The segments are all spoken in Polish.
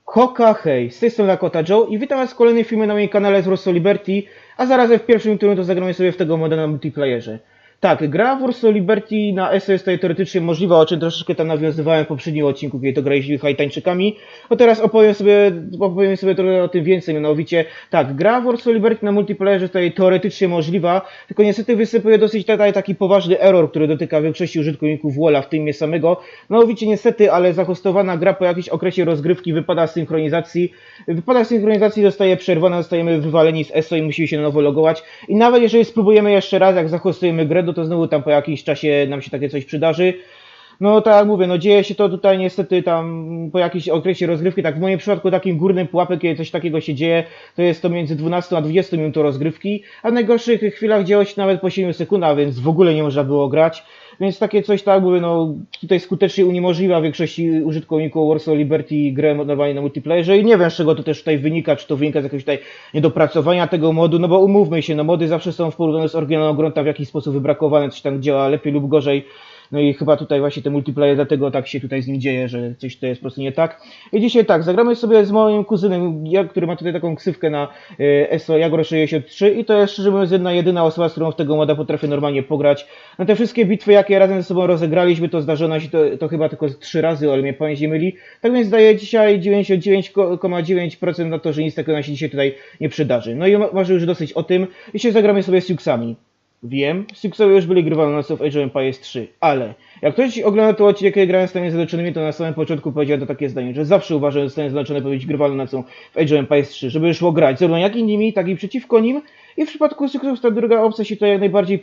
Hoka, hej, z tej strony Lakota Joe i witam was w kolejnym filmie na moim kanale z Warsaw Liberty, a zarazem w pierwszym turnie to zagramy sobie w tego moda na multiplayerze. Tak, gra w Warsaw Liberty na ESO jest tutaj teoretycznie możliwa, o czym troszeczkę tam nawiązywałem w poprzednim odcinku, kiedy to graliśmy Haitańczykami. A teraz opowiem sobie trochę o tym więcej, mianowicie tak, gra w Warsaw Liberty na multiplayerze jest tutaj teoretycznie możliwa, tylko niestety występuje dosyć taki poważny error, który dotyka większości użytkowników WoL'a, w tym mnie samego. Mianowicie niestety, ale zahostowana gra po jakimś okresie rozgrywki wypada z synchronizacji. Wypadek synchronizacji zostaje przerwana, zostajemy wywaleni z ESO i musimy się na nowo logować. I nawet jeżeli spróbujemy jeszcze raz, jak zahostujemy grę, to znowu tam po jakimś czasie nam się takie coś przydarzy. No tak jak mówię, no dzieje się to tutaj niestety tam po jakimś okresie rozgrywki, tak w moim przypadku takim górnym pułapem, kiedy coś takiego się dzieje, to jest to między 12 a 20 minut rozgrywki, a w najgorszych chwilach działo się nawet po 7 sekundach, więc w ogóle nie można było grać. Więc takie coś, tak mówię, no tutaj skutecznie uniemożliwia większości użytkowników Warsaw Liberty grę normalnie na multiplayerze i nie wiem z czego to też tutaj wynika, czy to wynika z jakiegoś tutaj niedopracowania tego modu, no bo umówmy się, no mody zawsze są w porównaniu z oryginalną grą tam w jakiś sposób wybrakowane, coś tam działa lepiej lub gorzej. No i chyba tutaj właśnie ten multiplayer, dlatego tak się tutaj z nim dzieje, że coś to jest po prostu nie tak. I dzisiaj tak, zagramy sobie z moim kuzynem, który ma tutaj taką ksywkę na ESO Jagro63 i to jest szczerze mówiąc jedyna osoba, z którą w tego moda potrafię normalnie pograć. Na te wszystkie bitwy, jakie razem ze sobą rozegraliśmy, to zdarzono się to chyba tylko 3 razy, ale mnie pamięć nie myli. Tak więc daję dzisiaj 99,9% na to, że nic takiego nam się dzisiaj tutaj nie przydarzy. No i może już dosyć o tym. Dzisiaj zagramy sobie z Siuxami. Wiem, Siuxowie już byli grywalni na w Age of Empires 3, ale jak ktoś ogląda to odcinek, kiedy grałem z Stanami Zjednoczonymi, to na samym początku powiedziałem to takie zdanie, że zawsze uważam, że Stany Zjednoczone powinny być grywalne w Age of Empires 3, żeby szło grać zarówno jak innymi, tak i przeciwko nim. I w przypadku Siuxów ta druga opcja się tutaj jak najbardziej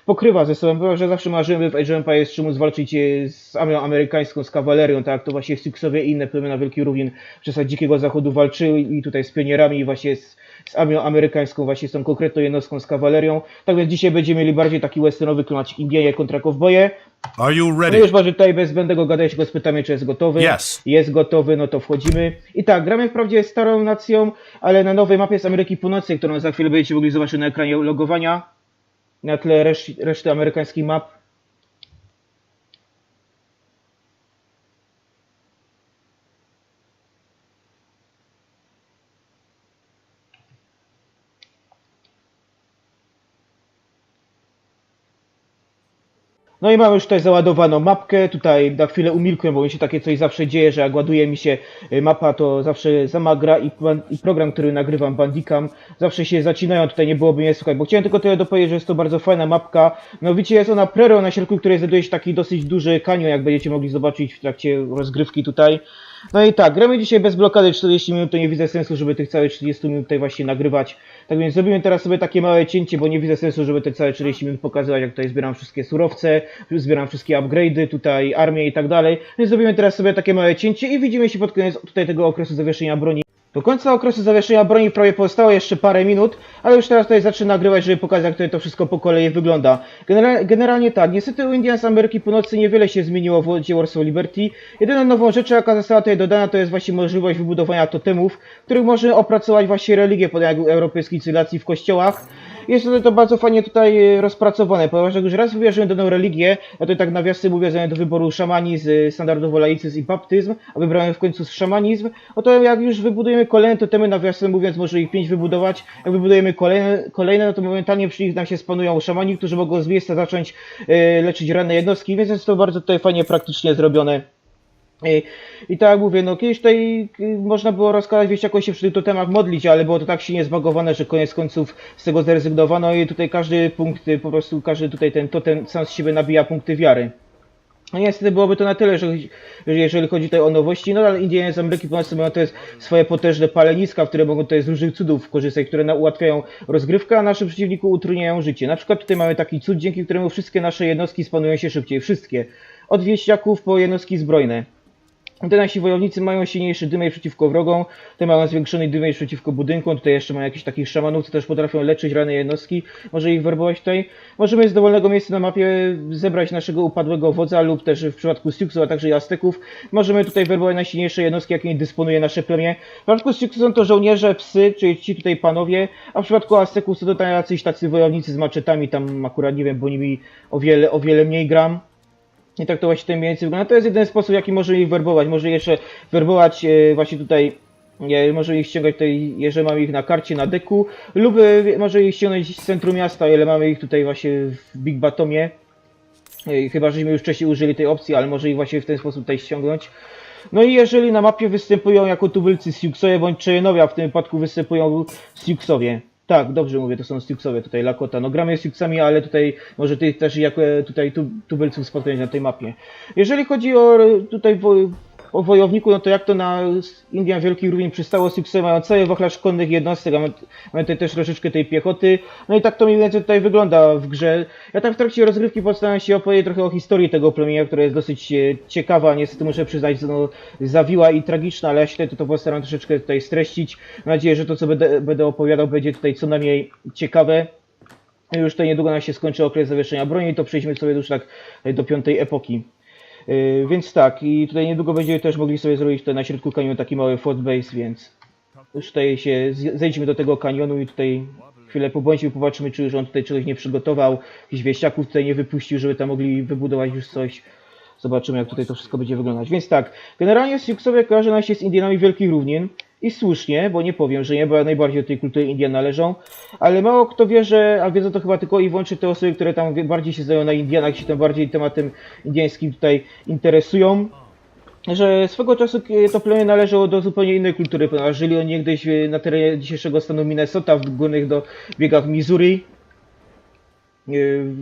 pokrywa ze sobą, ponieważ że zawsze marzymy w Age of Empires 3 móc walczyć z armią amerykańską, z kawalerią, tak jak to właśnie Siuxowie i inne plemiona Wielki Równin w czasach Dzikiego Zachodu walczyły i tutaj z pionierami właśnie z armią amerykańską, właśnie z tą konkretną jednostką z kawalerią. Tak więc dzisiaj będziemy mieli bardziej taki westernowy klimacik Indianie kontra kowboje. Are you ready? No już może tutaj bez zbędnego gadania się go spytamy, czy jest gotowy. Yes. Jest gotowy, no to wchodzimy. I tak, gramy wprawdzie starą nacją, ale na nowej mapie z Ameryki Północnej, którą za chwilę będziecie mogli zobaczyć na ekranie logowania. Na tle reszty amerykańskich map. No i mam już tutaj załadowaną mapkę, tutaj na chwilę umilkłem, bo mi się takie coś zawsze dzieje, że jak ładuje mi się mapa, to zawsze sama gra i program, który nagrywam, Bandicam, zawsze się zacinają, tutaj nie byłoby mnie słuchać, bo chciałem tylko tyle dopowiedzieć, że jest to bardzo fajna mapka. Mianowicie jest ona prerą, na środku której znajduje się taki dosyć duży kanion, jak będziecie mogli zobaczyć w trakcie rozgrywki tutaj. No i tak, gramy dzisiaj bez blokady 40 minut, to nie widzę sensu, żeby tych całe 40 minut tutaj właśnie nagrywać. Tak więc zrobimy teraz sobie takie małe cięcie, bo nie widzę sensu, żeby te całe 40 minut pokazywać, jak tutaj zbieram wszystkie surowce, zbieram wszystkie upgrade'y, tutaj armię i tak dalej. Więc zrobimy teraz sobie takie małe cięcie i widzimy się pod koniec tutaj tego okresu zawieszenia broni. Do końca okresu zawieszenia broni prawie pozostało jeszcze parę minut, ale już teraz tutaj zacznę nagrywać, żeby pokazać, jak tutaj to wszystko po kolei wygląda. Generalnie tak, niestety u Indian z Ameryki Północnej niewiele się zmieniło w wodzie Warsaw Liberty. Jedyną nową rzeczą, jaka została tutaj dodana, to jest właśnie możliwość wybudowania totemów, których możemy opracować właśnie religię podległą europejskiej cywilizacji w kościołach. Jest to bardzo fajnie tutaj rozpracowane, ponieważ jak już raz wybierzemy daną religię, ja tutaj tak nawiasem mówię, że do wyboru szamanizm, standardowo laicyzm i baptyzm, a wybrałem w końcu szamanizm, no to jak już wybudujemy kolejne totemy, nawiasem mówiąc, może ich 5 wybudować, jak wybudujemy kolejne, no to momentalnie przy nich nam się spanują szamani, którzy mogą z miejsca zacząć leczyć ranne jednostki, więc jest to bardzo tutaj fajnie praktycznie zrobione. I tak jak mówię, no kiedyś tutaj można było rozkazać, wiecie, jakoś się przy tych totemach modlić, ale było to tak silnie zbagowane, że koniec końców z tego zrezygnowano i tutaj każdy punkt, po prostu każdy tutaj ten totem sam z siebie nabija punkty wiary. No niestety byłoby to na tyle, że jeżeli chodzi tutaj o nowości, no ale Indianie z Ameryki Północnej mają też swoje potężne paleniska, które mogą tutaj z różnych cudów korzystać, które ułatwiają rozgrywkę, a naszym przeciwniku utrudniają życie. Na przykład tutaj mamy taki cud, dzięki któremu wszystkie nasze jednostki spanują się szybciej. Wszystkie. Od wieśniaków po jednostki zbrojne. Te nasi wojownicy mają silniejszy damage przeciwko wrogom, te mają zwiększony damage przeciwko budynkom, tutaj jeszcze mają jakichś takich szamanów, co też potrafią leczyć rane jednostki, może ich werbować tutaj. Możemy z dowolnego miejsca na mapie zebrać naszego upadłego wodza lub też w przypadku Styxów, a także i Azteków możemy tutaj werbować najsilniejsze jednostki, jakimi dysponuje nasze plemię. W przypadku Styxów są to żołnierze, psy, czyli ci tutaj panowie, a w przypadku Azteków są to jacyś tacy wojownicy z maczetami, tam akurat nie wiem, bo nimi o wiele mniej gram. I tak to właśnie mniej więcej wygląda. To jest jeden sposób, jaki może ich werbować. Może jeszcze werbować właśnie tutaj, może ich ściągać tutaj, jeżeli mamy ich na karcie, na deku, lub może ich ściągnąć z centrum miasta, ile mamy ich tutaj właśnie w Big Batomie. Chyba, żeśmy już wcześniej użyli tej opcji, ale może ich właśnie w ten sposób tutaj ściągnąć. No i jeżeli na mapie występują jako tubylcy Siuxowie bądź Cheyenowie, a w tym wypadku występują Siuxowie. Tak, dobrze mówię, to są Styxowie tutaj, Lakota. No gramy z Styxami, ale tutaj może tych też jako tutaj tubylców spotkać na tej mapie. Jeżeli chodzi o tutaj o wojowniku, no to jak to na Indian Wielkich Równin przystało, Styxowie mają cały wachlarz konnych jednostek, a mamy tutaj też troszeczkę tej piechoty. No i tak to mniej więcej tutaj wygląda w grze. Ja tak w trakcie rozgrywki postaram się opowiedzieć trochę o historii tego plemienia, która jest dosyć ciekawa, niestety muszę przyznać, no, zawiła i tragiczna, ale ja się to postaram troszeczkę tutaj streścić. Mam nadzieję, że to co będę opowiadał będzie tutaj co najmniej ciekawe. Już tutaj niedługo nam się skończy okres zawieszenia broni, to przejdźmy sobie już tak do piątej epoki. Więc tak, i tutaj niedługo będziemy też mogli sobie zrobić tutaj na środku kanionu taki mały fort base, więc już tutaj się zejdźmy do tego kanionu i tutaj chwilę pobądźmy, popatrzymy, czy już on tutaj czegoś nie przygotował, jakichś wieściaków tutaj nie wypuścił, żeby tam mogli wybudować już coś. Zobaczymy, jak tutaj to wszystko będzie wyglądać. Więc tak, generalnie Siuxowie kojarzą nam się z Indianami Wielkich Równin. I słusznie, bo nie powiem, że nie, bo najbardziej do tej kultury Indian należą. Ale mało kto wie, że, a wiedzą to chyba tylko i wyłącznie te osoby, które tam bardziej się znają na Indianach, się tam bardziej tematem indiańskim tutaj interesują. Że swego czasu to plemię należało do zupełnie innej kultury, ponieważ żyli oni niegdyś na terenie dzisiejszego stanu Minnesota, w górnych biegach Missouri.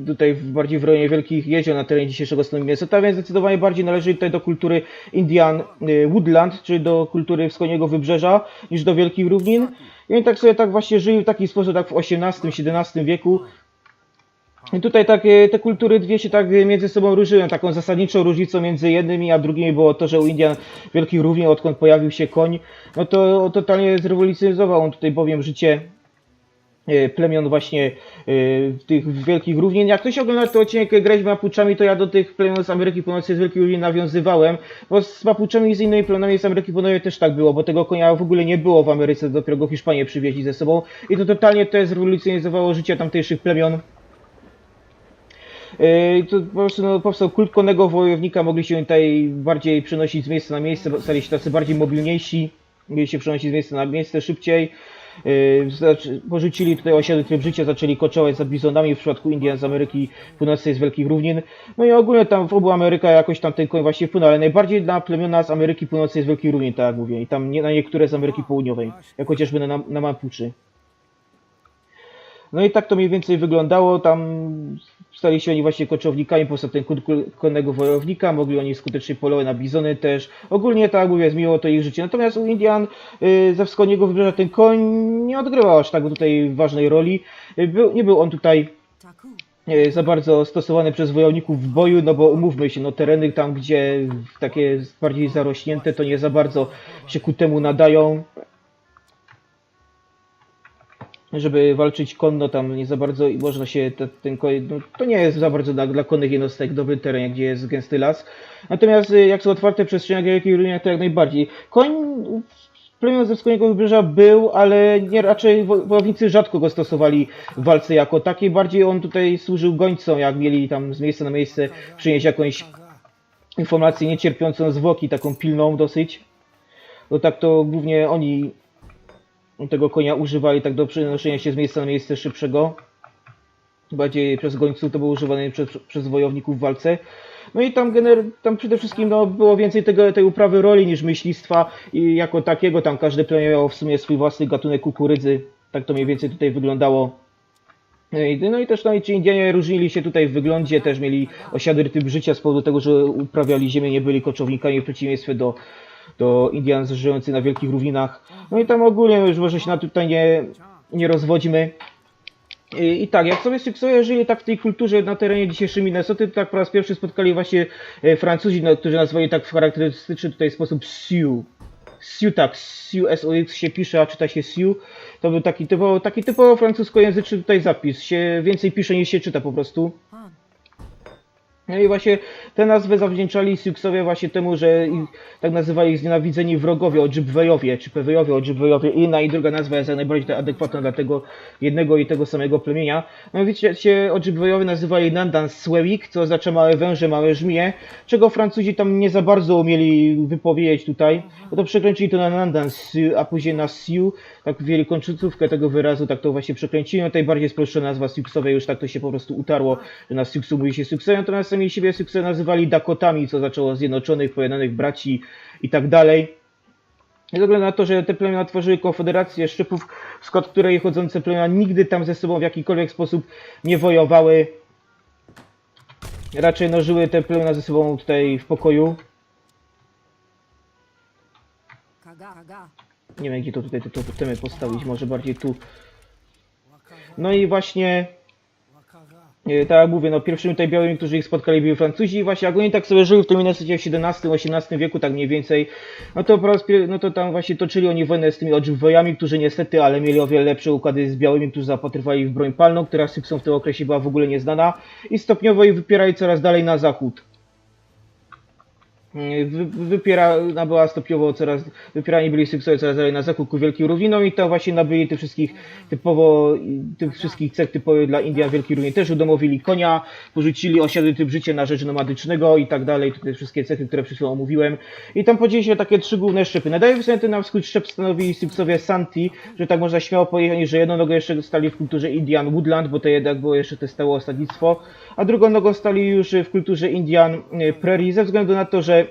Tutaj bardziej w rejonie Wielkich Jezior na terenie dzisiejszego stanu Minnesota, więc zdecydowanie bardziej należy tutaj do kultury Indian Woodland, czyli do kultury wschodniego wybrzeża, niż do Wielkich Równin. I oni tak sobie tak właśnie żyli w taki sposób, tak w XVIII-XVII wieku. I tutaj tak, te kultury dwie się tak między sobą różniły. Taką zasadniczą różnicą między jednymi a drugimi było to, że u Indian Wielkich Równin, odkąd pojawił się koń, no to totalnie zrewolucjonizował on tutaj bowiem życie plemion właśnie tych Wielkich Równin. Jak ktoś ogląda ten odcinek Grać z Mapuchami, to ja do tych plemion z Ameryki Północnej, z Wielkich Równin nawiązywałem, bo z Mapuchami i z innymi plemionami z Ameryki Północnej też tak było, bo tego konia w ogóle nie było w Ameryce, dopiero go Hiszpanie przywieźli ze sobą i to totalnie to zrewolucjonizowało życie tamtejszych plemion. To po prostu powstał kult konnego wojownika, mogli się tutaj bardziej przenosić z miejsca na miejsce, stali się tacy bardziej mobilniejsi, mieli się przenosić z miejsca na miejsce szybciej. Porzucili tutaj osiadły tryb życia, zaczęli koczować za bizonami w przypadku Indian z Ameryki Północnej, z Wielkich Równin. No i ogólnie tam w obu Ameryka jakoś tam ten koń właśnie wpłynął, ale najbardziej na plemiona z Ameryki Północnej, z Wielkich Równin, tak jak mówię, i tam na niektóre z Ameryki Południowej, jak chociażby na Mapuczy. No i tak to mniej więcej wyglądało, tam stali się oni właśnie koczownikami, powstał ten kult konnego wojownika, mogli oni skutecznie polować na bizony też. Ogólnie tak jak mówię, zmieniło to ich życie. Natomiast u Indian ze wschodniego wybrzeża ten koń nie odgrywał aż tak tutaj ważnej roli. Nie był on tutaj za bardzo stosowany przez wojowników w boju, no bo umówmy się, no tereny tam, gdzie takie bardziej zarośnięte, to nie za bardzo się ku temu nadają. Żeby walczyć konno, tam nie za bardzo i można się ten koń, no, to nie jest za bardzo dla konnych jednostek dobry teren, gdzie jest gęsty las. Natomiast jak są otwarte przestrzenie na Wielkich Równinach, to jak najbardziej. Koń w plemion ze wschodniego wybrzeża był, ale nie, raczej wojownicy rzadko go stosowali w walce jako takiej. Bardziej on tutaj służył gońcom, jak mieli tam z miejsca na miejsce przynieść jakąś informację niecierpiącą zwłoki, taką pilną dosyć. No tak to głównie oni tego konia używali tak do przenoszenia się z miejsca na miejsce szybszego. Bardziej przez gońców to był używany przez wojowników w walce. No i tam przede wszystkim no, było więcej tej uprawy roli niż myślistwa i jako takiego. Tam każde plemię miało w sumie swój własny gatunek kukurydzy. Tak to mniej więcej tutaj wyglądało. No i też ci Indianie różnili się tutaj w wyglądzie, też mieli osiadły tryb życia z powodu tego, że uprawiali ziemię, nie byli koczownikami w przeciwieństwie do Indian żyjących na Wielkich Równinach. No i tam ogólnie już może się tutaj nie rozwodzimy. I tak, jak sobie Siouxowie żyli tak w tej kulturze na terenie dzisiejszej Minnesoty, to tak po raz pierwszy spotkali właśnie Francuzi, którzy nazwali tak w charakterystyczny tutaj sposób Sioux. Sioux, tak, Sioux, S-O-X się pisze, a czyta się Sioux. To był taki typowo francuskojęzyczny tutaj zapis. Się więcej pisze niż się czyta po prostu. No i właśnie tę nazwę zawdzięczali Siouxowie właśnie temu, że tak nazywali ich znienawidzeni wrogowie, Ojibwejowie, czy Pewejowie, Ojibwejowie. I jedna i druga nazwa jest jak najbardziej adekwatna dla tego jednego i tego samego plemienia. Mianowicie Ojibwejowie nazywali Nandan Swewik, co oznacza małe węże, małe żmije, czego Francuzi tam nie za bardzo umieli wypowiedzieć tutaj. Bo to przekręcili to na Nandan Sioux, a później na Sioux, tak wzięli końcówkę tego wyrazu, tak to właśnie przekręcili. No tutaj bardziej sproszczona nazwa Siouxowie, już tak to się po prostu utarło, że na Siouxu mówi się Siouxowie, natomiast sami siebie Siouxowie nazywali Dakotami, co zaczęło Zjednoczonych, Pojednanych Braci i tak dalej. Ze względu na to, że te plemiona tworzyły konfederację szczepów, w skład której chodzące plemiona nigdy tam ze sobą w jakikolwiek sposób nie wojowały. Raczej no, żyły te plemiona ze sobą tutaj w pokoju. Nie wiem, gdzie to tutaj te temy postawić, może bardziej tu. No i właśnie, tak jak mówię, no pierwszymi tutaj białymi, którzy ich spotkali, byli Francuzi. I właśnie jak oni tak sobie żyli w tym Minnesocie w XVII-XVIII wieku, tak mniej więcej, no to tam właśnie toczyli oni wojnę z tymi Ojibwejami, którzy niestety, ale mieli o wiele lepsze układy z białymi, którzy zapatrywali w broń palną, która Siouxom w tym okresie była w ogóle nieznana. I stopniowo ich wypierali coraz dalej na zachód. Wypierana była stopniowo wypierani byli Siouxowie coraz dalej na zachód ku Wielkim Równinom i to właśnie nabyli tych wszystkich cech typowych dla Indian Wielkiej Równin. Też udomowili konia, porzucili osiadły typ życia na rzecz nomadycznego i tak dalej. Te wszystkie cechy, które przed chwilą omówiłem. I tam podzieli się takie trzy główne szczepy. Najwyżej na wschód szczep stanowili Siouxowie Santi, że tak można śmiało powiedzieć, że jedną nogą jeszcze stali w kulturze Indian Woodland, bo to jednak było jeszcze te stałe osadnictwo, a drugą nogą stali już w kulturze Indian Prairie, ze względu na to, że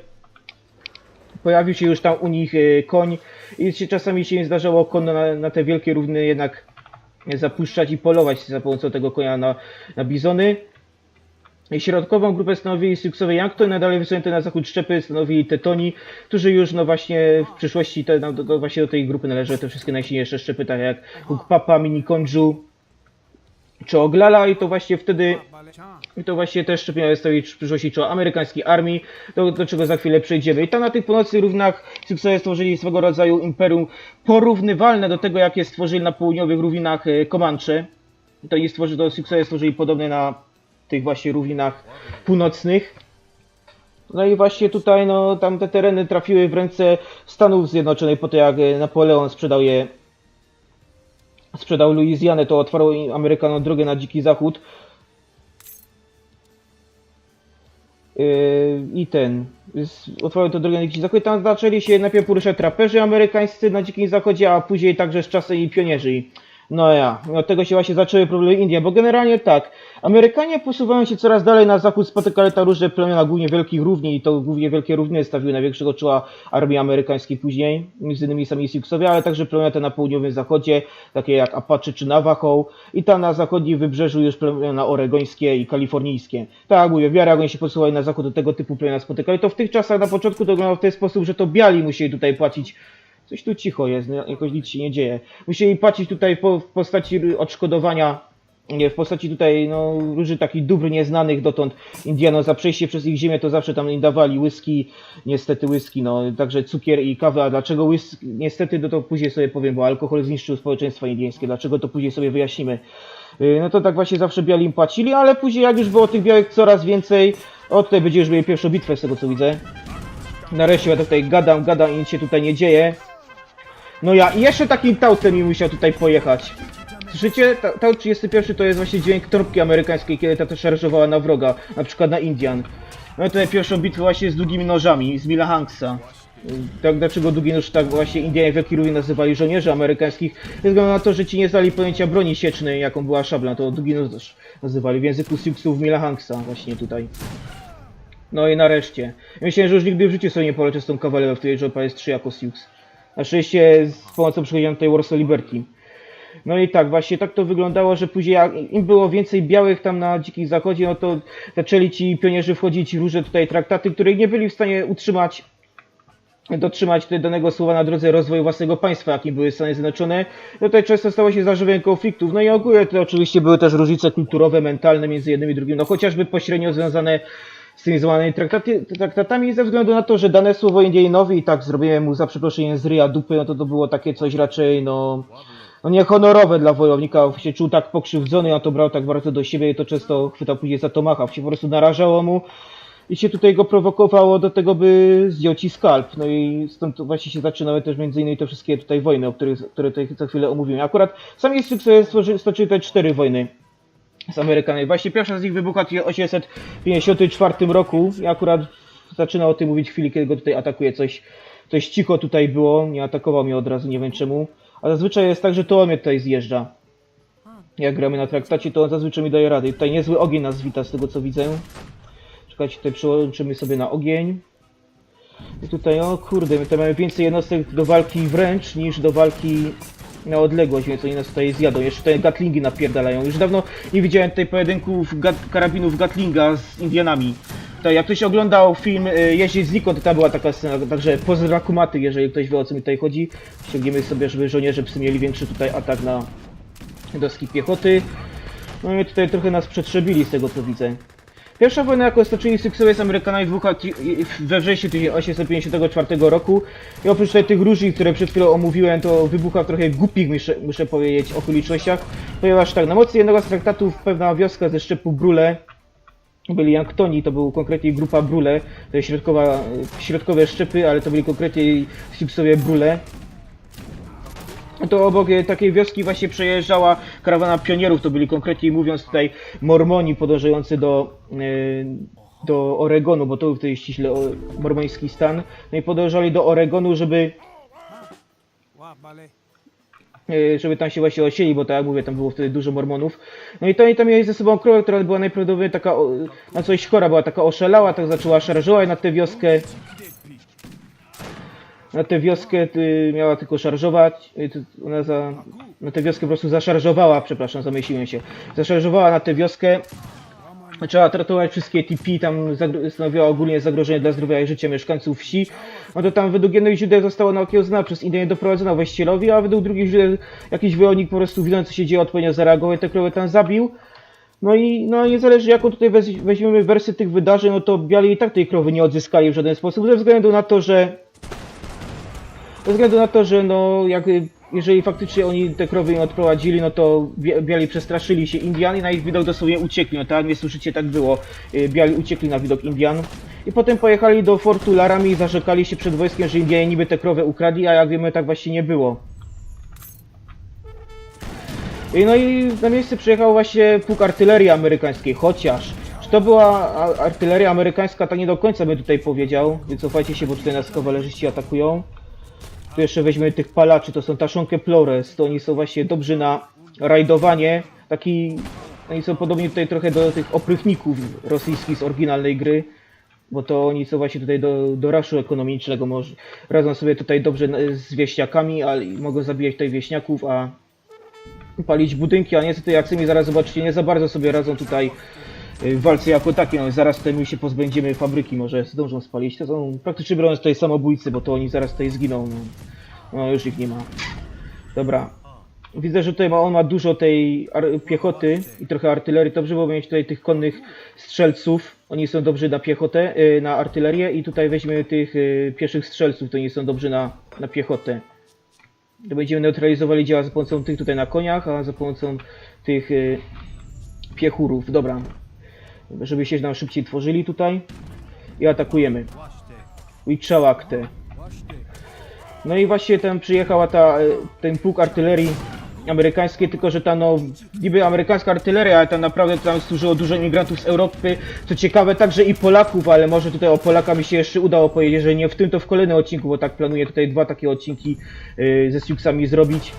pojawił się już tam u nich koń i czasami się im zdarzało koń na te wielkie równy jednak zapuszczać i polować za pomocą tego konia na bizony. Środkową grupę stanowili Siouxowie Yankton, nadal wysunięte na zachód szczepy stanowili Tetoni, którzy już no właśnie w przyszłości właśnie do tej grupy należały te wszystkie najsilniejsze szczepy, tak jak Hukpapa, Minikonju czy Oglala i to właśnie też szczepy miały stawić w przyszłości czoła amerykańskiej armii, do czego za chwilę przejdziemy. I tam na tych północnych równach Siouxowie stworzyli swego rodzaju imperium porównywalne do tego, jakie stworzyli na południowych równinach Comanche. To Siouxowie stworzyli podobne na tych właśnie równinach północnych. No i właśnie tutaj no, tam te tereny trafiły w ręce Stanów Zjednoczonych po to, jak Napoleon sprzedał Luizjanę, to otwarło Amerykanom drogę na Dziki Zachód. Otworzył to drogę na Dziki Zachód. Tam zaczęli się najpierw poruszać traperzy amerykańscy na Dzikim Zachodzie, a później także z czasem i pionierzy. Od tego się właśnie zaczęły problemy Indian, bo generalnie tak, Amerykanie posuwają się coraz dalej na zachód, spotykali tam różne plemiona, głównie Wielkich Równin i to głównie Wielkie Równiny stawiły największego czoła armii amerykańskiej później, między innymi sami Siouxowie, ale także plemiona te na południowym zachodzie, takie jak Apache czy Navajo i tam na zachodnim wybrzeżu już plemiona oregońskie i kalifornijskie. Tak mówię, w miarę jak oni się posuwali na zachód, do tego typu plemiona spotykali, to w tych czasach na początku to wyglądało w ten sposób, że to biali musieli tutaj płacić. Coś tu cicho jest, jakoś nic się nie dzieje. Musieli płacić tutaj w postaci odszkodowania, w postaci tutaj no, różnych takich dóbr nieznanych dotąd Indianom za przejście przez ich ziemię, to zawsze tam im dawali whisky, niestety whisky, no także cukier i kawę, a dlaczego whisky, niestety to później sobie powiem, bo alkohol zniszczył społeczeństwo indyjskie, dlaczego to później sobie wyjaśnimy. No to tak właśnie zawsze biali im płacili, ale później jak już było tych białych coraz więcej, tutaj będzie już mieli pierwszą bitwę z tego co widzę. Nareszcie ja tutaj gadam i nic się tutaj nie dzieje. No i jeszcze takim tautem mi musiał tutaj pojechać. Słyszycie? Taut 31 to jest właśnie dźwięk trąbki amerykańskiej, kiedy ta też szarżowała na wroga, na przykład na Indian. No tutaj pierwszą bitwę właśnie z długimi nożami, z Mila Hanksa. Tak, dlaczego długi nóż tak właśnie Indianie w Wielkiej Równi nazywali żołnierzy amerykańskich? Ze względu na to, że ci nie znali pojęcia broni siecznej, jaką była szabla, to długi nóż nazywali w języku Siouxów Mila Hanksa właśnie tutaj. No i nareszcie. Myślałem, że już nigdy w życiu sobie nie poleczę z tą kawalerią, w której Jopa jest 3 jako Sioux. Na szczęście z pomocą przychodziłem tutaj Warsaw Liberty. No i tak, właśnie tak to wyglądało, że później jak im było więcej białych tam na Dzikim Zachodzie, no to zaczęli ci pionierzy wchodzić w różne tutaj traktaty, które nie byli w stanie utrzymać dotrzymać tutaj danego słowa na drodze rozwoju własnego państwa, jakim były Stany Zjednoczone. Tutaj często stało się zażywiem konfliktów. No i ogólnie to oczywiście były też różnice kulturowe, mentalne między jednym i drugim, no chociażby pośrednio związane z tymi złamanymi traktatami, ze względu na to, że dane słowo Indianinowi i tak zrobiłem mu za przeproszeniem z ryja dupy, no to było takie coś raczej, no niehonorowe dla wojownika, się czuł tak pokrzywdzony, a to brał tak bardzo do siebie i to często chwytał później za tomachaw, się po prostu narażało mu i się tutaj go prowokowało do tego, by zdjął ci skalp. No i stąd właśnie się zaczynały też między innymi te wszystkie tutaj wojny, które tutaj za chwilę omówiłem. Akurat sam Instytut sobie stoczył te 4 wojny z Amerykanami. Właśnie pierwsza z nich wybuchła w 1854 roku i akurat zaczynał o tym mówić w chwili, kiedy go tutaj atakuje. Coś cicho tutaj było, nie atakował mnie od razu, nie wiem czemu. A zazwyczaj jest tak, że to on mnie tutaj zjeżdża. Jak gramy na traktacie, to on zazwyczaj mi daje rady. I tutaj niezły ogień nas wita z tego co widzę. Czekajcie, tutaj przełączymy sobie na ogień. I tutaj, o kurde, my tutaj mamy więcej jednostek do walki wręcz niż do walki na odległość, więc oni nas tutaj zjadą. Jeszcze tutaj gatlingi napierdalają. Już dawno nie widziałem tutaj pojedynków karabinów Gatlinga z Indianami. Tutaj, jak ktoś oglądał film Jeździć znikąd, to tam była taka scena, także pozdra kumaty, jeżeli ktoś wie o co mi tutaj chodzi. Ściągniemy sobie, żeby żołnierze psy mieli większy tutaj atak na jednostki piechoty. No i tutaj trochę nas przetrzebili z tego co widzę. Pierwsza wojna, jaką stoczyli Syksowie z Amerykanami, wybuchła we wrześniu 1854 roku. I oprócz tych różnic, które przed chwilą omówiłem, to wybucha w trochę głupich, muszę powiedzieć, okolicznościach. Ponieważ tak, na mocy jednego z traktatów pewna wioska ze szczepu Brule, byli Yanktoni, to był konkretnie grupa Brule, to jest środkowe szczepy, ale to byli konkretnie Syksowie Brule. To obok takiej wioski właśnie przejeżdżała karawana pionierów, to byli konkretnie mówiąc tutaj Mormoni podążający do Oregonu, bo to był wtedy ściśle mormoński stan. No i podążali do Oregonu, żeby tam się właśnie osiedli, bo tak jak mówię, tam było wtedy dużo Mormonów. No i to oni tam mieli ze sobą krowę, która była najprawdopodobniej taka, na coś chora, była taka oszalała, tak zaczęła szarżować na tę wioskę. Na tę wioskę miała tylko szarżować, ona na tę wioskę po prostu zaszarżowała, przepraszam, zamyśliłem się. Zaszarżowała na tę wioskę. Trzeba traktować wszystkie TP, tam stanowiła ogólnie zagrożenie dla zdrowia i życia mieszkańców wsi. No to tam według jednych źródeł zostało naokiełznane przez Indianie doprowadzona właścicielowi, a według drugich źródeł jakiś wojownik po prostu widząc co się dzieje odpowiednio zareagował i te krowy tam zabił. No i niezależnie jaką tutaj weźmiemy wersję tych wydarzeń, no to biali i tak tej krowy nie odzyskali w żaden sposób, ze względu na to, no jeżeli faktycznie oni te krowy im odprowadzili, no to biali przestraszyli się Indian i na ich widok dosłownie uciekli. No tak jak mnie słyszycie, tak było. Biali uciekli na widok Indian. I potem pojechali do fortu Laramie i zarzekali się przed wojskiem, że Indianie niby tę krowę ukradli, a jak wiemy tak właśnie nie było. No i na miejsce przyjechał właśnie pułk artylerii amerykańskiej, chociaż czy to była artyleria amerykańska, tak nie do końca bym tutaj powiedział. Wycofajcie się, bo tutaj nas kawalerzyści atakują. Tu jeszcze weźmiemy tych palaczy, to są Taszonke Plores, to oni są właśnie dobrzy na rajdowanie. Oni są podobni tutaj trochę do tych oprychników rosyjskich z oryginalnej gry. Bo to oni są właśnie tutaj do raszu ekonomicznego, radzą sobie tutaj dobrze z wieśniakami, ale mogą zabijać tutaj wieśniaków, a palić budynki, a niestety jak sami zaraz zobaczycie, nie za bardzo sobie radzą tutaj w walce jako takiej. No, zaraz tutaj my się pozbędziemy fabryki, może zdążą spalić. To są praktycznie biorąc tutaj samobójcy, bo to oni zaraz tutaj zginą. No już ich nie ma. Dobra. Widzę, że tutaj on ma dużo tej piechoty i trochę artylerii. Dobrze było mieć tutaj tych konnych strzelców. Oni są dobrzy na piechotę, na artylerię i tutaj weźmiemy tych pieszych strzelców, to oni są dobrzy na piechotę. To będziemy neutralizowali działa za pomocą tych tutaj na koniach, a za pomocą tych piechurów. Dobra. Żeby się nam szybciej tworzyli tutaj. I atakujemy. Wichałakte. No i właśnie tam przyjechała ten pułk artylerii amerykańskiej, tylko że ta niby amerykańska artyleria, ale tam naprawdę tam służyło dużo imigrantów z Europy. Co ciekawe także i Polaków, ale może tutaj o Polakach mi się jeszcze udało powiedzieć, że nie w tym to w kolejnym odcinku, bo tak planuję tutaj 2 takie odcinki ze Siouxsami zrobić.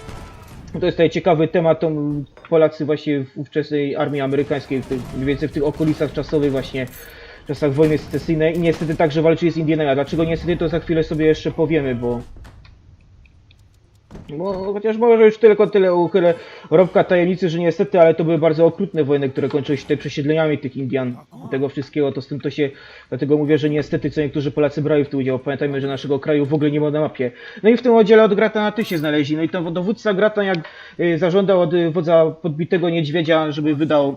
To jest tutaj ciekawy temat, to Polacy właśnie w ówczesnej armii amerykańskiej, mniej więcej w tych okolicach czasowych właśnie, w czasach wojny secesyjnej i niestety także walczyli z Indianami. A dlaczego niestety to za chwilę sobie jeszcze powiemy, bo Bo, chociaż może już tylko tyle uchylę rąbka tajemnicy, że niestety, ale to były bardzo okrutne wojny, które kończyły się tutaj przesiedleniami tych Indian. Tego wszystkiego, to z tym to się, dlatego mówię, że niestety co niektórzy Polacy brali w tym udział. Pamiętajmy, że naszego kraju w ogóle nie ma na mapie. No i w tym oddziale od Grata na Ty się znaleźli. No i to dowódca Grata jak zażądał od wodza podbitego niedźwiedzia, żeby wydał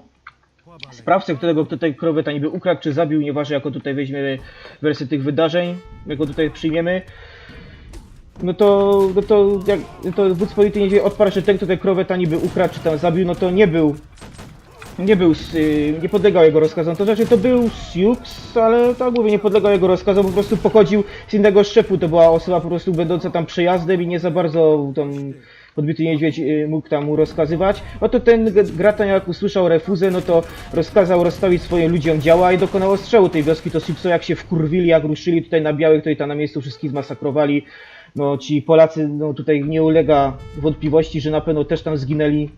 sprawcę, którego tutaj krowę ta niby ukradł czy zabił, nieważne jako tutaj weźmiemy wersję tych wydarzeń, jak go tutaj przyjmiemy. No to jak to wódz polityki niedźwiedź odparł, że ten, kto tę krowę ta niby ukradł czy tam zabił, no to nie podlegał jego rozkazom. To znaczy to był Sioux, ale tak mówię, nie podlegał jego rozkazom, po prostu pochodził z innego szczepu. To była osoba po prostu będąca tam przejazdem i nie za bardzo tam podbity niedźwiedź mógł tam mu rozkazywać. No to ten Gratan jak usłyszał refuzę, no to rozkazał rozstawić swoim ludziom działa i dokonał ostrzału tej wioski. To Sioux jak się wkurwili, jak ruszyli tutaj na białych, to i tam na miejscu wszystkich zmasakrowali. No ci Polacy, no tutaj nie ulega wątpliwości, że na pewno też tam zginęli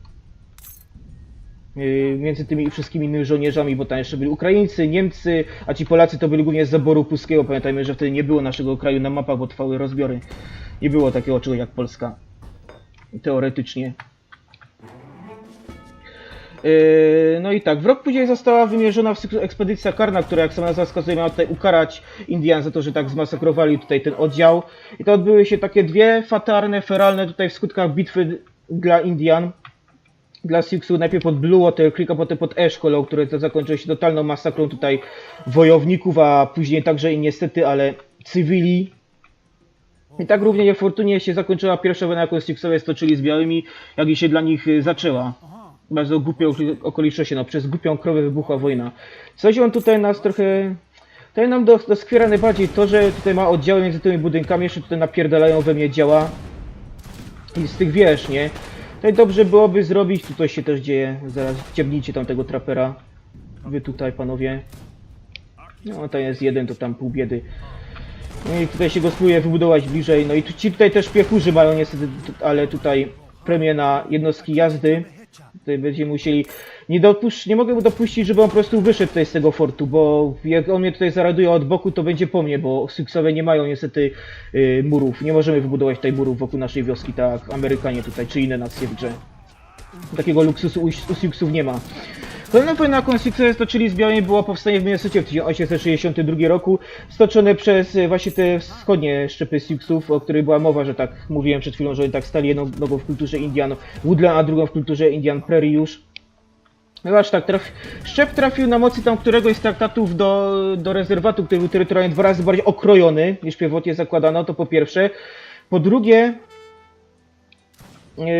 między tymi wszystkimi innymi żołnierzami, bo tam jeszcze byli Ukraińcy, Niemcy, a ci Polacy to byli głównie z zaboru pruskiego. Pamiętajmy, że wtedy nie było naszego kraju na mapach, bo trwały rozbiory. Nie było takiego czegoś jak Polska. Teoretycznie. No i tak, w rok później została wymierzona ekspedycja karna, która jak sama nazwa wskazuje miała tutaj ukarać Indian za to, że tak zmasakrowali tutaj ten oddział. I to odbyły się takie dwie fatalne, feralne tutaj w skutkach bitwy dla Indian. Dla Siouxów najpierw pod Blue Water Creek, a potem pod Ash Hollow, które to zakończyło się totalną masakrą tutaj wojowników, a później także i niestety, ale cywili. I tak równie niefortunnie się zakończyła pierwsza wojna, jaką Siouxowie stoczyli z białymi, jak i się dla nich zaczęła. Bardzo głupie okoliczności, no przez głupią krowę wybuchła wojna. Coś on tutaj nas trochę... Tutaj nam doskwiera najbardziej to, że tutaj ma oddziały między tymi budynkami, jeszcze tutaj napierdalają we mnie działa. I z tych wież, nie? Tutaj dobrze byłoby zrobić, tutaj się też dzieje, zaraz ciemnijcie tam tego trapera. Wy tutaj panowie. No tutaj jest jeden, to tam pół biedy. No i tutaj się go spróbuje wybudować bliżej, no i ci tutaj też piechurze mają niestety, ale tutaj premię na jednostki jazdy. Tutaj będziemy musieli, nie mogę mu dopuścić, żeby on po prostu wyszedł tutaj z tego fortu, bo jak on mnie tutaj zaraduje od boku, to będzie po mnie, bo Siouxowie nie mają niestety murów. Nie możemy wybudować tutaj murów wokół naszej wioski, tak jak Amerykanie tutaj, czy inne nacje w grze. Takiego luksusu u Siouxów nie ma. Kolejna wojna, jaką Siouxowie stoczyli z białymi, było powstanie w Minnesocie w 1862 roku, stoczone przez właśnie te wschodnie szczepy Siouxów, o których była mowa, że tak mówiłem przed chwilą, że oni tak stali jedną nogą w kulturze Indian Woodland, a drugą w kulturze Indian Prairie już. No aż tak, szczep trafił na mocy tam któregoś z traktatów do rezerwatu, który był terytorialnie 2 razy bardziej okrojony niż pierwotnie zakładano, to po pierwsze.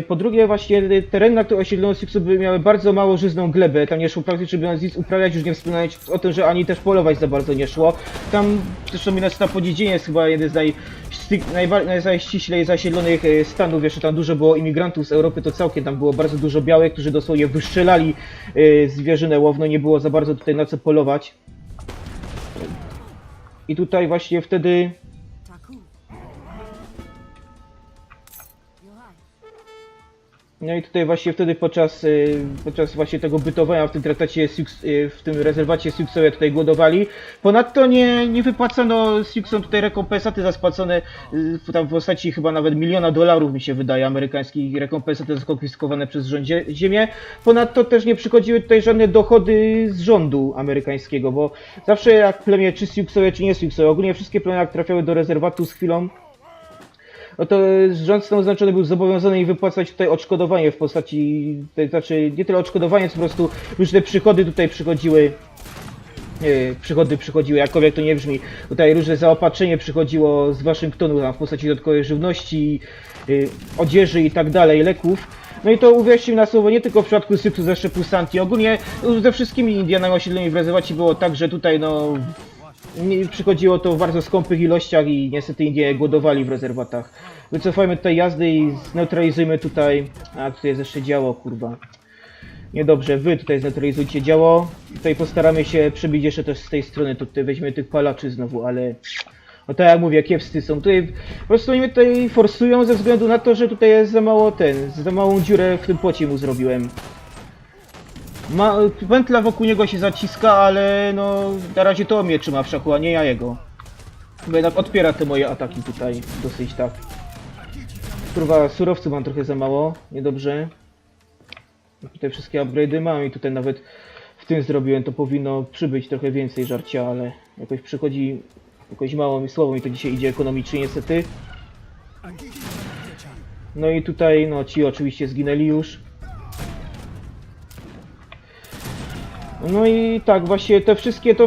Po drugie właśnie tereny, na które osiedlono Siouxów miały bardzo mało żyzną glebę, tam nie szło praktycznie, żeby nic uprawiać, już nie wspominając o tym, że ani też polować za bardzo nie szło. Tam zresztą Minnesota po dziedzinie jest chyba jeden z najściślej zasiedlonych stanów, jeszcze tam dużo było imigrantów z Europy, to całkiem tam było bardzo dużo białych, którzy dosłownie wystrzelali zwierzynę łowną, nie było za bardzo tutaj na co polować. I tutaj właśnie wtedy... No i tutaj właśnie wtedy podczas właśnie tego bytowania w tym traktacie, w tym rezerwacie Siouxowie tutaj głodowali. Ponadto nie wypłacano Siouxom tutaj rekompensaty za spłacone tam w postaci chyba nawet $1 000 000 mi się wydaje, amerykańskich rekompensaty za skonfiskowane przez rząd ziemię. Ponadto też nie przychodziły tutaj żadne dochody z rządu amerykańskiego, bo zawsze jak plemię czy Siouxowie czy nie Siouxowie, ogólnie wszystkie plemiona jak trafiały do rezerwatu z chwilą, no to rząd Stanów Zjednoczonych był zobowiązany im wypłacać tutaj odszkodowanie w postaci, to znaczy nie tyle odszkodowanie, co po prostu różne przychody tutaj przychodziły, jakkolwiek to nie brzmi, tutaj różne zaopatrzenie przychodziło z Waszyngtonu tam w postaci dodatkowej żywności, odzieży i tak dalej, leków. No i to uwierzcie mi na słowo, nie tylko w przypadku Siouxów ze szczepu Santi, ogólnie ze wszystkimi Indianami osiedlonymi w rezerwacie było tak, że tutaj no... Przychodziło to w bardzo skąpych ilościach i niestety Indie głodowali w rezerwatach. Wycofajmy tutaj jazdy i zneutralizujmy tutaj... A, tutaj jest jeszcze działo, kurwa. Niedobrze, wy tutaj zneutralizujcie działo. Tutaj postaramy się przebić jeszcze też z tej strony, tutaj weźmiemy tych palaczy znowu, ale... No tak jak mówię, kiepscy są. Tutaj po prostu oni mnie tutaj forsują ze względu na to, że tutaj jest za mało za małą dziurę w tym płocie mu zrobiłem. Pętla wokół niego się zaciska, ale no na razie to mnie trzyma w szachu, a nie ja jego. Bo jednak odpiera te moje ataki tutaj dosyć tak. Kurwa, surowców mam trochę za mało, niedobrze. Tutaj wszystkie upgrade'y mam i tutaj nawet w tym zrobiłem, to powinno przybyć trochę więcej żarcia, ale jakoś przychodzi, jakoś mało mi słowo mi to dzisiaj idzie ekonomicznie niestety. No i tutaj, no ci oczywiście zginęli już. No i tak, właśnie to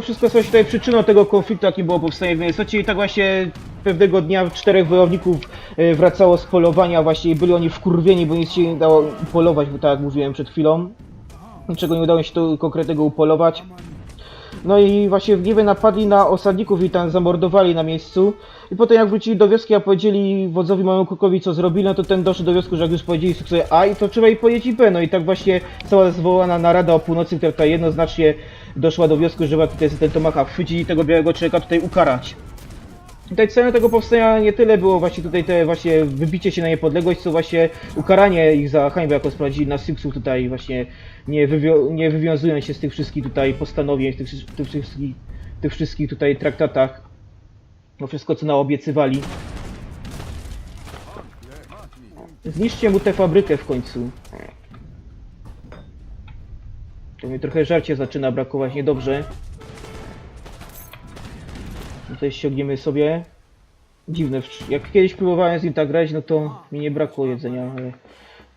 wszystko są tutaj przyczyną tego konfliktu, jakim było powstanie w Minnesocie i tak właśnie pewnego dnia 4 wojowników wracało z polowania, właśnie byli oni wkurwieni, bo nic się nie dało upolować, bo tak jak mówiłem przed chwilą, niczego nie udało się tu konkretnego upolować. No i właśnie w Gniewie napadli na osadników i tam zamordowali na miejscu. I potem jak wrócili do wioski, a powiedzieli wodzowi małemu Cookowi co zrobili, no to ten doszedł do wniosku, że jak już powiedzieli sobie A, i to trzeba i powiedzieć i B. No i tak właśnie cała zwołana narada o północy, która tutaj jednoznacznie doszła do wniosku, że trzeba tutaj ten Tomahawk chwycić i tego białego człowieka tutaj ukarać. Tutaj celem tego powstania nie tyle było właśnie tutaj te właśnie wybicie się na niepodległość, co właśnie ukaranie ich za hańbę, jaką sprowadzili na Syksów tutaj właśnie nie wywiązując się z tych wszystkich tutaj postanowień, tych wszystkich tutaj traktatach, no wszystko co naobiecywali. Zniszczcie mu tę fabrykę w końcu. To mi trochę żarcia zaczyna brakować niedobrze. Tutaj ściągniemy sobie. Dziwne, jak kiedyś próbowałem z nim tak grać, no to mi nie brakło jedzenia, ale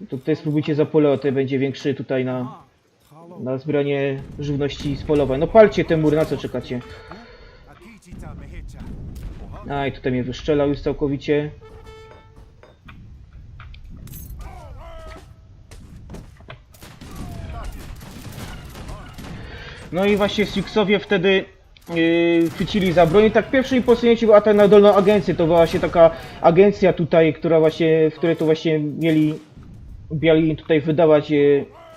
to tutaj spróbujcie za pole, to będzie większy tutaj na zbieranie żywności z polowań. No palcie ten mur, na co czekacie? A i tutaj mnie wyszczelał już całkowicie. No i właśnie Sixowie wtedy chwycili za broń. Tak pierwszy im posunięcie był atak na Dolną Agencję. To była właśnie taka agencja tutaj, która właśnie, w której to właśnie mieli tutaj wydawać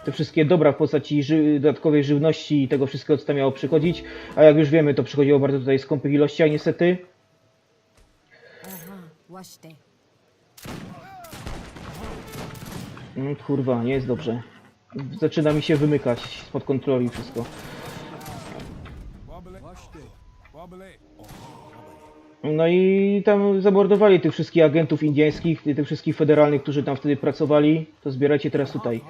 te wszystkie dobra w postaci dodatkowej żywności i tego wszystkiego, co tam miało przychodzić. A jak już wiemy, to przychodziło bardzo tutaj skąpych ilościach niestety. Kurwa, nie jest dobrze. Zaczyna mi się wymykać spod kontroli wszystko. No i tam zamordowali tych wszystkich agentów indyjskich, tych wszystkich federalnych, którzy tam wtedy pracowali. To zbierajcie teraz tutaj.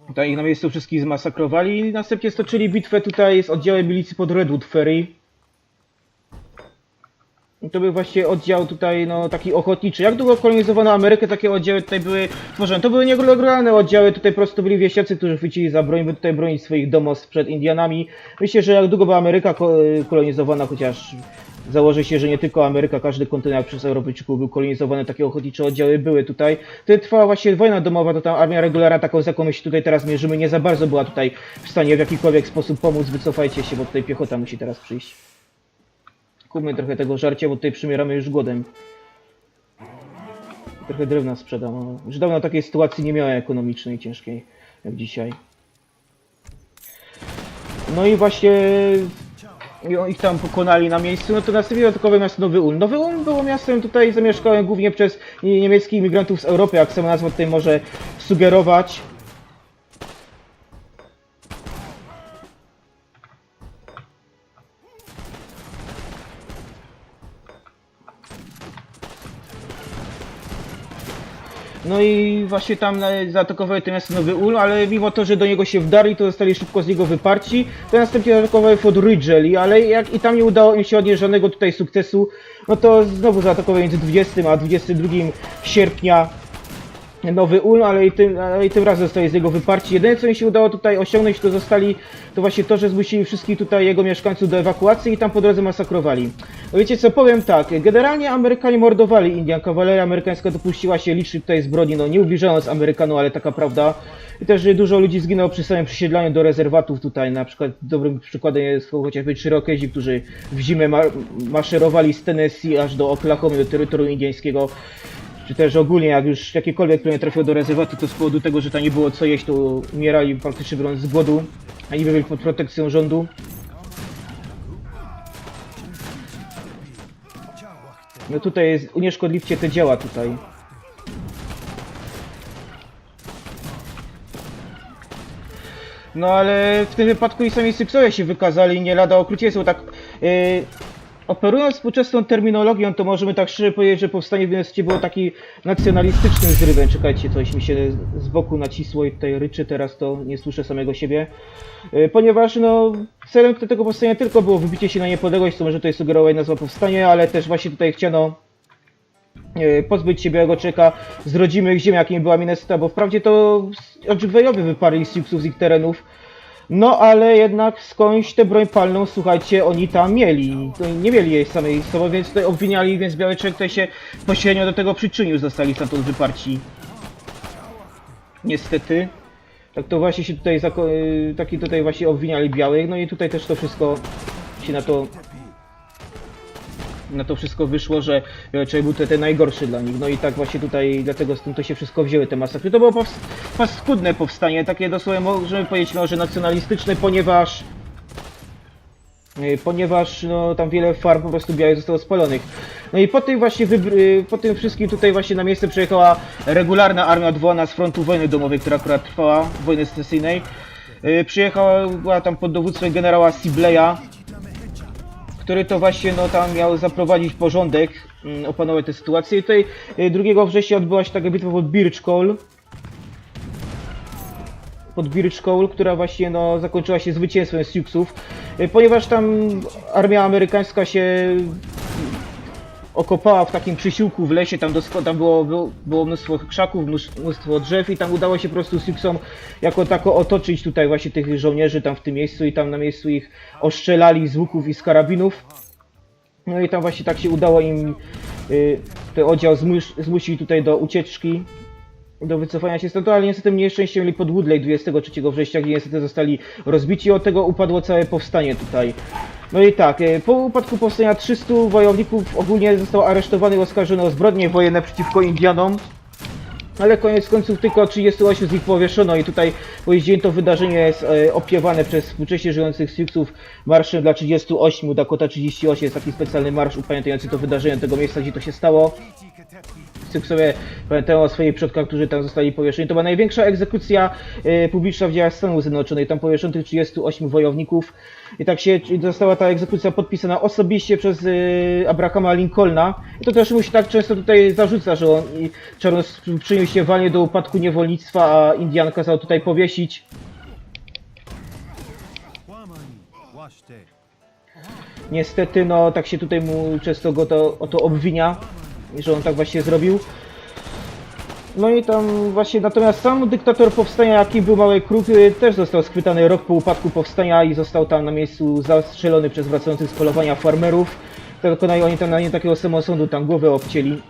Tutaj ich na miejscu wszystkich zmasakrowali i następnie stoczyli bitwę tutaj z oddziałem milicji pod Redwood Ferry. To był właśnie oddział tutaj, no taki ochotniczy. Jak długo kolonizowano Amerykę, takie oddziały tutaj były tworzone. To były nieregularne oddziały, tutaj po prostu byli wieśniacy, którzy chwycili za broń, by tutaj bronić swoich domostw przed Indianami. Myślę, że jak długo była Ameryka kolonizowana, chociaż założy się, że nie tylko Ameryka, każdy kontynent przez Europejczyków był kolonizowany, takie ochotnicze oddziały były tutaj. Wtedy trwała właśnie wojna domowa, to tam armia regularna, taką z jaką my się tutaj teraz mierzymy, nie za bardzo była tutaj w stanie w jakikolwiek sposób pomóc. Wycofajcie się, bo tutaj piechota musi teraz przyjść. Kupmy trochę tego żarcia, bo tutaj przymieramy już głodem. Trochę drewna sprzedam. No. Już dawno takiej sytuacji nie miałem ekonomicznej, ciężkiej, jak dzisiaj. No i właśnie ich tam pokonali na miejscu, no to następnie dodatkowe miasto Nowy Ulm. Nowy Ulm było miastem tutaj zamieszkałem głównie przez niemieckich imigrantów z Europy, jak sama nazwa tutaj może sugerować. No i właśnie tam zaatakowały to miasto Nowy Ulm, ale mimo to, że do niego się wdarli, to zostali szybko z niego wyparci. To następnie zaatakowały Fort Ridgely, ale jak i tam nie udało im się odnieść żadnego tutaj sukcesu, no to znowu zaatakowały między 20 a 22 sierpnia Nowy Ulm, ale i tym razem zostali z niego wyparci. Jedyne co im się udało tutaj osiągnąć, to właśnie to, że zmusili wszystkich tutaj jego mieszkańców do ewakuacji i tam po drodze masakrowali. No wiecie co, powiem tak, generalnie Amerykanie mordowali Indian, kawaleria amerykańska dopuściła się licznych tutaj zbrodni, no nie ubliżając Amerykanom, ale taka prawda. I też dużo ludzi zginęło przy samym przesiedlaniu do rezerwatów tutaj, na przykład dobrym przykładem jest chociażby Cherokezi, którzy w zimę maszerowali z Tennessee aż do Oklahomy, do terytorium indyjskiego. Czy też ogólnie, jak już jakiekolwiek plemię trafiło do rezerwatu, to z powodu tego, że tam nie było co jeść, to umierali praktycznie biorąc z głodu, a niby byli pod protekcją rządu. No tutaj jest, unieszkodliwcie te dzieła tutaj. No ale w tym wypadku i sami Syksowie się wykazali nie lada okrucieństwo, tak Operując współczesną terminologią, to możemy tak szczerze powiedzieć, że powstanie w Mieście było taki nacjonalistycznym zrywem. Czekajcie, coś mi się z boku nacisło i tutaj ryczy, teraz to nie słyszę samego siebie. Ponieważ no, celem tego powstania tylko było wybicie się na niepodległość, co może tutaj sugerować nazwa powstania, ale też właśnie tutaj chciano pozbyć się białego człowieka z rodzimych ziem, jakim była Minnesota, bo wprawdzie to Odżywejowie wyparli z Siouxów z ich terenów. No ale jednak skądś tę broń palną, słuchajcie, oni tam mieli. Nie mieli jej samej sobą, więc tutaj obwiniali, więc biały człowiek tutaj się pośrednio do tego przyczynił, zostali stamtąd wyparci. Niestety. Tak to właśnie się tutaj, taki tutaj właśnie obwiniali białych, no i tutaj też to wszystko się na to wszystko wyszło, że biały człowiek był ten najgorszy dla nich. No i tak właśnie tutaj, dlatego z tym to się wszystko wzięły te masakry. To było paskudne powstanie, takie dosłownie możemy powiedzieć, no, że nacjonalistyczne, ponieważ no, tam wiele farm po prostu białych zostało spalonych. No i po tym właśnie, po tym wszystkim tutaj właśnie na miejsce przyjechała regularna armia odwołana z frontu wojny domowej, która akurat trwała, wojny secesyjnej. Była tam pod dowództwem generała Sibleya, który to właśnie no, tam miał zaprowadzić porządek, opanować tę sytuację. I tutaj 2 września odbyła się taka bitwa pod Birch Cole, która właśnie no, zakończyła się zwycięstwem Siouxów, ponieważ tam armia amerykańska się okopała w takim przysiłku w lesie, tam było mnóstwo krzaków, mnóstwo drzew i tam udało się po prostu Siouxom jako tako otoczyć tutaj właśnie tych żołnierzy tam w tym miejscu i tam na miejscu ich ostrzelali z łuków i z karabinów. No i tam właśnie tak się udało im ten oddział zmusić tutaj do ucieczki, do wycofania się stąd, ale niestety nieszczęście mieli pod Woodley 23 września, gdzie niestety zostali rozbici, od tego upadło całe powstanie tutaj. No i tak, po upadku powstania 300 wojowników ogólnie zostało aresztowanych i oskarżono o zbrodnie wojenne przeciwko Indianom. Ale koniec końców tylko 38 z nich powieszono i tutaj to wydarzenie jest opiewane przez współcześnie żyjących Siouxów marszem dla 38, Dakota 38 jest taki specjalny marsz upamiętniający to wydarzenie tego miejsca, gdzie to się stało. Siouxowie pamiętają o swoich przodkach, którzy tam zostali powieszeni. To była największa egzekucja publiczna w dziejach Stanów Zjednoczonych. Tam powieszono tych 38 wojowników. I tak się została ta egzekucja podpisana osobiście przez Abrahama Lincolna. I to też mu się tak często tutaj zarzuca, że on przyczynił się walnie do upadku niewolnictwa, a Indian kazał tutaj powiesić. Niestety, no tak się tutaj mu często go o to obwinia, że on tak właśnie zrobił. No i tam właśnie, natomiast sam dyktator powstania, jaki był Mały Kruk, też został schwytany rok po upadku powstania i został tam na miejscu zastrzelony przez wracających z polowania farmerów. Dokonali oni tam na nie takiego samosądu, tam głowę obcięli.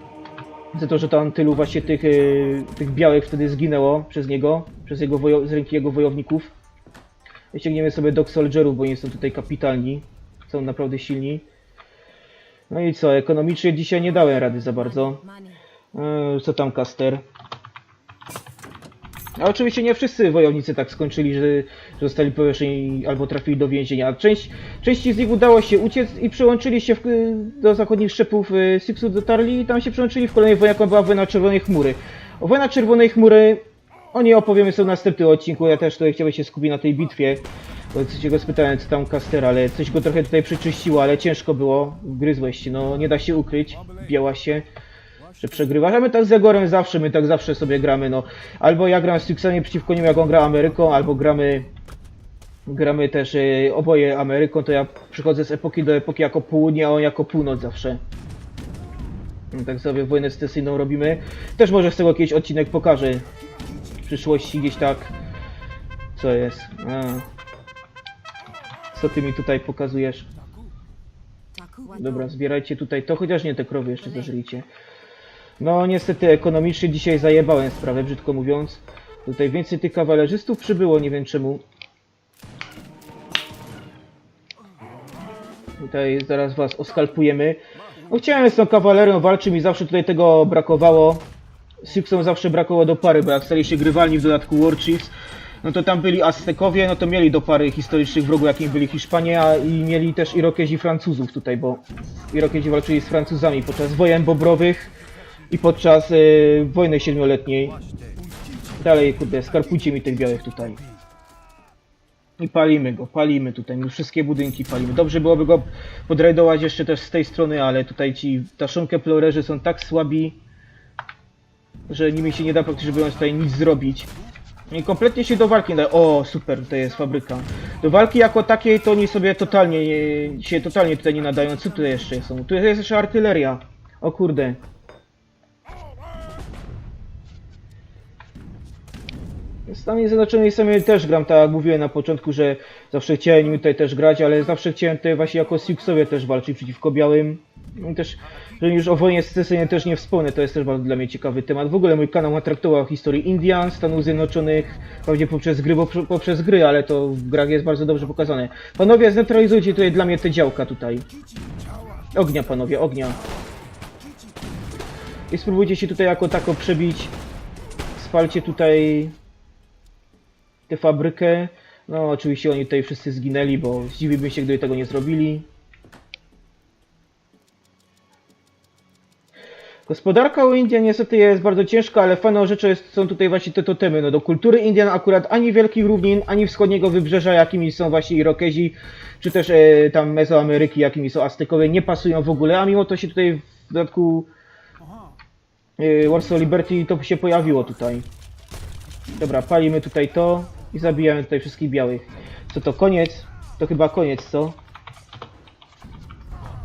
Za to, że tam tylu właśnie tych białych wtedy zginęło przez niego, z ręki jego wojowników. Ściągniemy sobie Dog Soldierów, bo oni są tutaj kapitalni, są naprawdę silni. No i co, ekonomicznie dzisiaj nie dałem rady za bardzo. Co tam, Custer? A oczywiście nie wszyscy wojownicy tak skończyli, że zostali powieszeni albo trafili do więzienia. Części z nich udało się uciec i przyłączyli się do zachodnich szczepów Siouxów, dotarli i tam się przyłączyli w kolejnej wojnie, jaką była Wojna Czerwonej Chmury. O Wojna Czerwonej Chmury o niej opowiemy sobie w następnym odcinku. Ja też tutaj chciałbym się skupić na tej bitwie. Bo coś go spytałem, co tam Custer, ale coś go trochę tutaj przeczyściło, ale ciężko było. Gryzłeś się, no nie da się ukryć. Biała się, że przegrywasz. A my tak z Jagorem zawsze, my tak zawsze sobie gramy, no. Albo ja gram z Siouxami przeciwko nim, jak on gra Ameryką, albo gramy też oboje Ameryką, to ja przychodzę z epoki do epoki jako południe, a on jako północ zawsze. No, tak sobie wojnę secesyjną robimy. Też może z tego jakiś odcinek pokażę. W przyszłości gdzieś tak. Co jest? Co ty mi tutaj pokazujesz? Dobra, zbierajcie tutaj to, chociaż nie te krowy jeszcze zażryjcie. No niestety ekonomicznie dzisiaj zajebałem sprawę, brzydko mówiąc. Tutaj więcej tych kawalerzystów przybyło, nie wiem czemu. Tutaj zaraz was oskalpujemy. No chciałem z tą kawalerią walczyć, mi zawsze tutaj tego brakowało. Siouxom zawsze brakowało do pary, bo jak stali się grywalni w dodatku War Chiefs, no to tam byli Aztekowie, no to mieli do pary historycznych wrogów, jakimi byli Hiszpanie, a i mieli też Irokezi Francuzów tutaj, bo Irokezi walczyli z Francuzami podczas wojen bobrowych i podczas wojny siedmioletniej. Dalej, kurde, skarpujcie mi tych białych tutaj. I palimy go, palimy tutaj, my wszystkie budynki palimy. Dobrze byłoby go podrajdować jeszcze też z tej strony, ale tutaj ci taszonkę-plorerzy są tak słabi, że nimi się nie da praktycznie biorąc tutaj nic zrobić. I kompletnie się do walki nadają. O, super, tutaj jest fabryka. Do walki jako takiej to oni sobie totalnie się totalnie tutaj nie nadają. Co tutaj jeszcze są? Tu jest jeszcze artyleria. O kurde. W Stanach Zjednoczonych sobie też gram, tak jak mówiłem na początku, że zawsze chciałem nimi tutaj też grać, ale zawsze chciałem tutaj właśnie jako Siouxowie też walczyć przeciwko białym. I też, że już o wojnie secesyjnej też nie wspomnę, to jest też bardzo dla mnie ciekawy temat. W ogóle mój kanał ma traktował historię Indian, Stanów Zjednoczonych, pewnie poprzez gry, poprzez gry, ale to w grach jest bardzo dobrze pokazane. Panowie, zneutralizujcie tutaj dla mnie te działka tutaj. Ognia, panowie, ognia. I spróbujcie się tutaj jako tako przebić. Spalcie tutaj tę fabrykę. No oczywiście oni tutaj wszyscy zginęli, bo zdziwiłbym się, gdyby tego nie zrobili. Gospodarka u Indian niestety jest bardzo ciężka, ale fajną rzeczą są tutaj właśnie te totemy. No do kultury Indian akurat ani Wielkich Równin, ani wschodniego wybrzeża, jakimi są właśnie Irokezi, czy też tam Mezoameryki, jakimi są Aztekowie, nie pasują w ogóle, a mimo to się tutaj w dodatku Warsaw Liberty to się pojawiło tutaj. Dobra, palimy tutaj to i zabijamy tutaj wszystkich białych. Co to, koniec? To chyba koniec, co?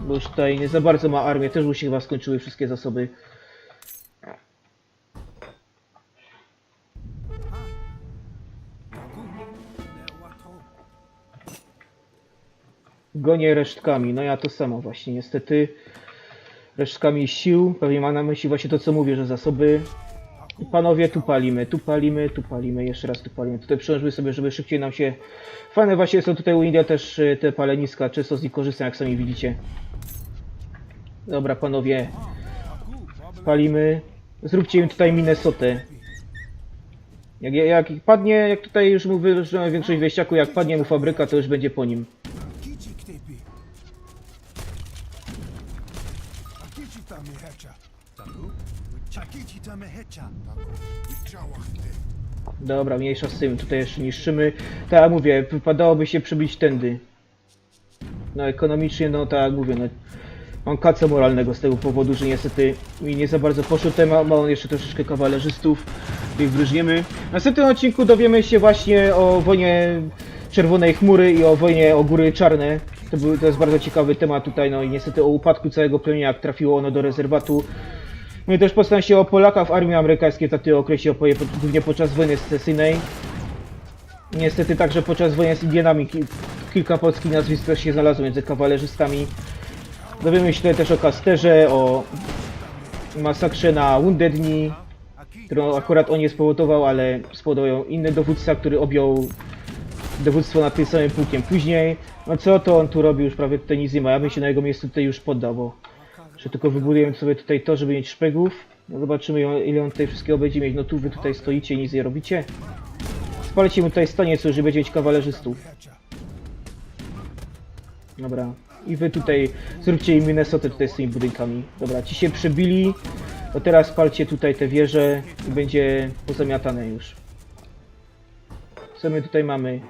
Bo już tutaj nie za bardzo ma armię, też już się chyba skończyły wszystkie zasoby. Gonię resztkami, no ja to samo właśnie, niestety. Resztkami sił, pewnie ma na myśli właśnie to, co mówię, że zasoby. Panowie, tu palimy, tu palimy, tu palimy, jeszcze raz tu palimy. Tutaj przyłączmy sobie, żeby szybciej nam się... Fajne właśnie są tutaj u India też te paleniska, często z nich korzystam, jak sami widzicie. Dobra, panowie, palimy. Zróbcie im tutaj Minnesotę. Jak padnie, jak tutaj już mu wyżyłem większość wieściaku, jak padnie mu fabryka, to już będzie po nim. Dobra, mniejsza z tym, tutaj jeszcze niszczymy. Tak jak mówię, wypadałoby się przebić tędy. No ekonomicznie, no tak jak mówię, no mam kaca moralnego z tego powodu, że niestety mi nie za bardzo poszło temat, ma on jeszcze troszeczkę kawalerzystów, ich wyżniemy. W następnym odcinku dowiemy się właśnie o wojnie Czerwonej Chmury i o wojnie o Góry Czarne. To jest bardzo ciekawy temat tutaj, no i niestety o upadku całego plemienia, jak trafiło ono do rezerwatu. No i też postaram się o Polakach w armii amerykańskiej, w tym okresie opowie głównie podczas wojny secesyjnej. Niestety także podczas wojny z Indianami kilka polskich nazwisk też się znalazło między kawalerzystami. Dowiemy się tutaj też o Casterze, o masakrze na Wounded Knee, którą akurat on nie spowodował, ale spowodował inny dowódca, który objął dowództwo nad tym samym pułkiem później. No co to on tu robi, już prawie tutaj nic nie ma, ja bym się na jego miejscu tutaj już poddał, bo że tylko wybudujemy sobie tutaj to, żeby mieć szpegów. No zobaczymy, ile on tutaj wszystkiego będzie mieć. No tu wy tutaj stoicie i nic nie robicie. Spalcie mu tutaj staniec, że będzie mieć kawalerzystów. Dobra. I wy tutaj zróbcie im Minnesotę tutaj z tymi budynkami. Dobra, ci się przebili. To teraz spalcie tutaj te wieże i będzie pozamiatane już. Co my tutaj mamy?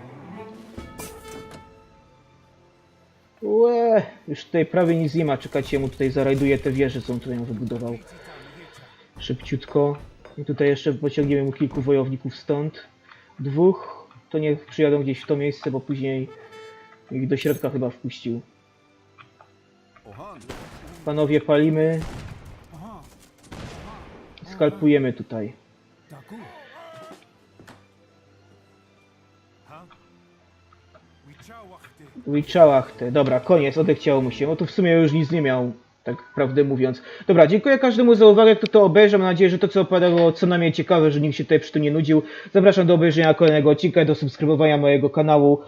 Łe, już tutaj prawie nic nie ma, czekajcie, mu tutaj zarajduje te wieże, co on tutaj wybudował. Szybciutko. I tutaj jeszcze pociągniemy mu kilku wojowników stąd. Dwóch, to niech przyjadą gdzieś w to miejsce, bo później ich do środka chyba wpuścił. Panowie, palimy. Skalpujemy tutaj. Wichałachtę. Dobra, koniec, odechciało mu się. No tu w sumie już nic nie miał, tak prawdę mówiąc. Dobra, dziękuję każdemu za uwagę, kto to obejrzał. Mam nadzieję, że to co opowiadało co najmniej ciekawe, że nikt się tutaj przy tym nie nudził. Zapraszam do obejrzenia kolejnego odcinka i do subskrybowania mojego kanału.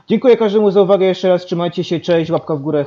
Dziękuję każdemu za uwagę jeszcze raz, trzymajcie się, cześć, łapka w górę.